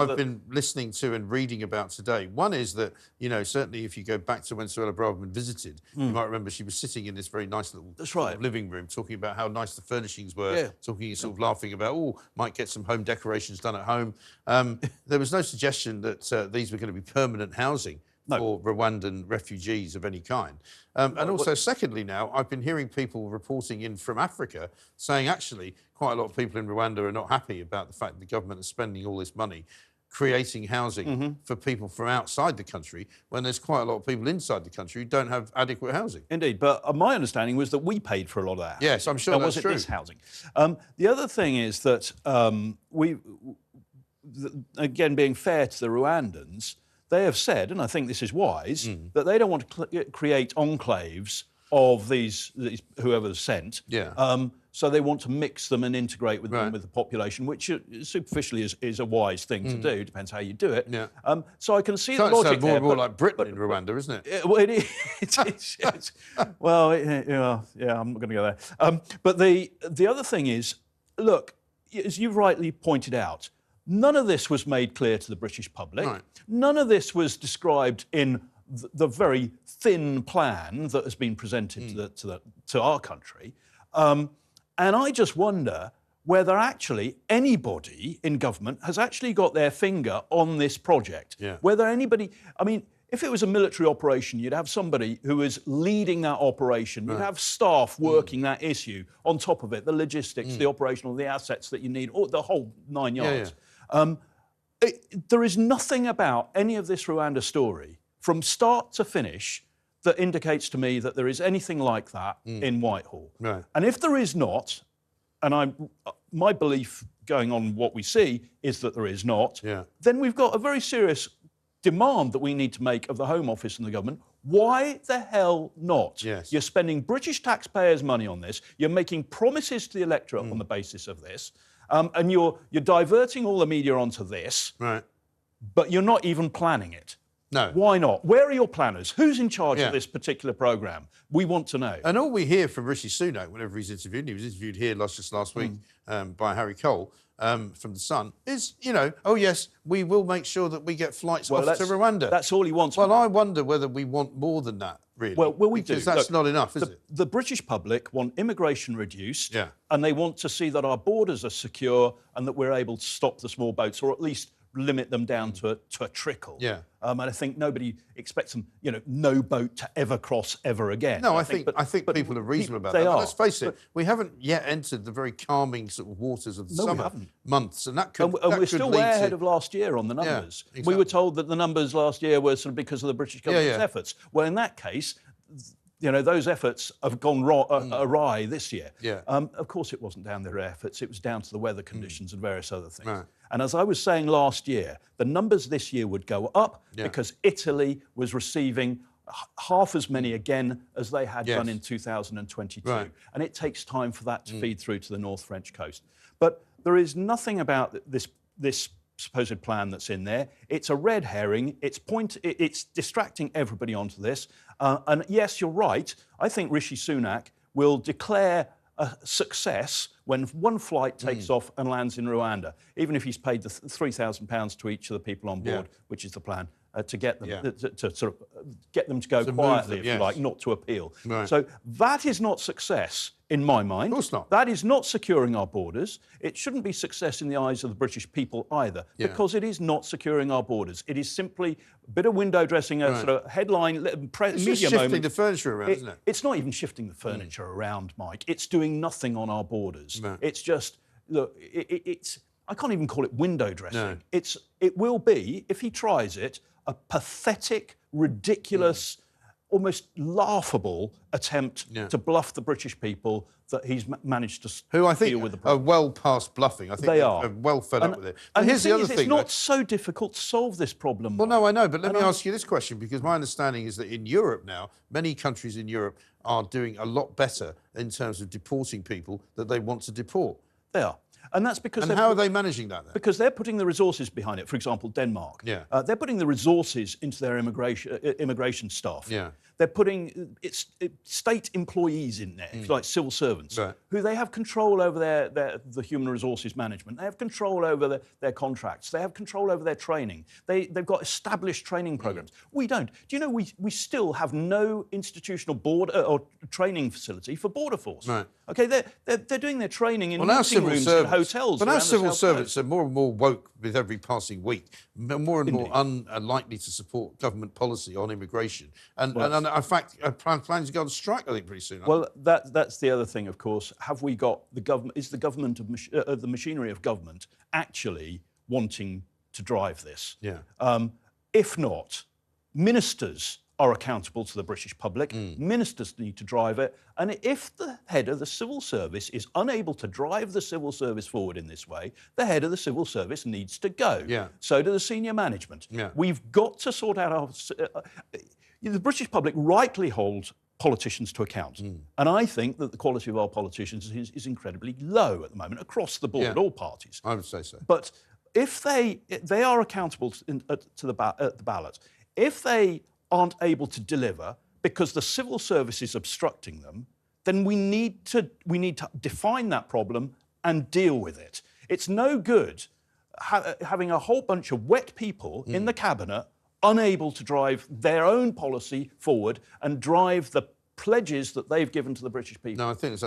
I've been listening to and reading about today. One is that, you know, certainly if you go back to when Suella Braverman visited, you might remember she was sitting in this very nice little sort of living room talking about how nice the furnishings were, talking, sort of laughing about, oh, might get some home decorations done at home. There was no suggestion that these were going to be permanent housing for Rwandan refugees of any kind. And also, secondly, now, I've been hearing people reporting in from Africa saying, actually, quite a lot of people in Rwanda are not happy about the fact that the government is spending all this money creating housing for people from outside the country when there's quite a lot of people inside the country who don't have adequate housing. Indeed, but my understanding was that we paid for a lot of that. Yes, I'm sure that's true. Was it this housing? The other thing is that again, being fair to the Rwandans, they have said, and I think this is wise, that they don't want to create enclaves of these whoever's sent. So they want to mix them and integrate with them with the population, which superficially is a wise thing to do. Depends how you do it. So I can see the logic more and more like Britain in Rwanda, isn't it? Well, it is. Well, yeah, I'm not going to go there. But the other thing is, look, as you've rightly pointed out, none of this was made clear to the British public. None of this was described in the very thin plan that has been presented to our country. And I just wonder whether actually anybody in government has actually got their finger on this project. Whether anybody, I mean, if it was a military operation, you'd have somebody who is leading that operation. You'd have staff working that issue on top of it, the logistics, the operational, the assets that you need, or the whole 9 yards. There is nothing about any of this Rwanda story from start to finish that indicates to me that there is anything like that in Whitehall. And if there is not, and my belief going on what we see is that there is not, then we've got a very serious demand that we need to make of the Home Office and the government. Why the hell not? You're spending British taxpayers' money on this. You're making promises to the electorate on the basis of this. And you're diverting all the media onto this, but you're not even planning it. Why not? Where are your planners? Who's in charge of this particular programme? We want to know. And all we hear from Rishi Sunak whenever he's interviewed, he was interviewed here just last week by Harry Cole from The Sun, is, you know, oh yes, we will make sure that we get flights off to Rwanda. That's all he wants. Well, I wonder whether we want more than that, really. Well, we do. Because that's not enough, is it? The British public want immigration reduced, and they want to see that our borders are secure and that we're able to stop the small boats, or at least limit them down to a trickle. And I think nobody expects them, you know, no boat to ever cross ever again. No, I think people are reasonable about that. But let's face it, we haven't yet entered the very calming sort of waters of the summer months, and that could. And we're still way ahead of last year on the numbers. We were told that the numbers last year were sort of because of the British government's efforts. Well, in that case, you know, those efforts have gone awry this year. Of course, it wasn't down to their efforts. It was down to the weather conditions and various other things. And as I was saying last year, the numbers this year would go up because Italy was receiving half as many again as they had done in 2022. And it takes time for that to feed through to the North French coast. But there is nothing about this supposed plan that's in there. It's a red herring. It's distracting everybody onto this. And yes, you're right. I think Rishi Sunak will declare a success when one flight takes off and lands in Rwanda, even if he's paid the £3,000 to each of the people on board, which is the plan, to get them to sort of get them to go quietly, if you like, not to appeal. So that is not success in my mind. Of course not. That is not securing our borders. It shouldn't be success in the eyes of the British people either, because it is not securing our borders. It is simply a bit of window dressing, a sort of headline, media moment. It's shifting the furniture around, isn't it? It's not even shifting the furniture around, Mike. It's doing nothing on our borders. It's just, look, I can't even call it window dressing. It will be, if he tries it, a pathetic, ridiculous, almost laughable attempt to bluff the British people that he's managed to who I think deal with the problem. Are well past bluffing. I think they are well fed up with it. And here's the other thing. It's not so difficult to solve this problem. Well, no, I know, but let me ask you this question, because my understanding is that in Europe now, many countries in Europe are doing a lot better in terms of deporting people that they want to deport. They are. And that's because... And how are they managing that then? Because they're putting the resources behind it. For example, Denmark. Yeah. They're putting the resources into their immigration staff. Yeah. They're putting state employees in there, if you like civil servants, who they have control over the human resources management. They have control over their contracts. They have control over their training. They've got established training programs. We don't. Do you know we still have no institutional board or training facility for border force? Right. Okay, they're doing their training in meeting rooms in hotels. But our civil servants are more and more woke with every passing week, more and more unlikely to support government policy on immigration. And in fact, planning to go on strike, I think, pretty soon. Well, that's the other thing, of course. Have we got the government? Is the government of the machinery of government actually wanting to drive this? Yeah. If not, ministers are accountable to the British public. Ministers need to drive it. And if the head of the civil service is unable to drive the civil service forward in this way, the head of the civil service needs to go. Yeah. So do the senior management. Yeah. We've got to sort out our... the British public rightly hold politicians to account. And I think that the quality of our politicians is incredibly low at the moment, across the board, all parties. I would say so. But if they are accountable to the ballot, if they aren't able to deliver because the civil service is obstructing them, then we need to define that problem and deal with it. It's no good having a whole bunch of wet people in the cabinet unable to drive their own policy forward and drive the pledges that they've given to the British people. No, I think it's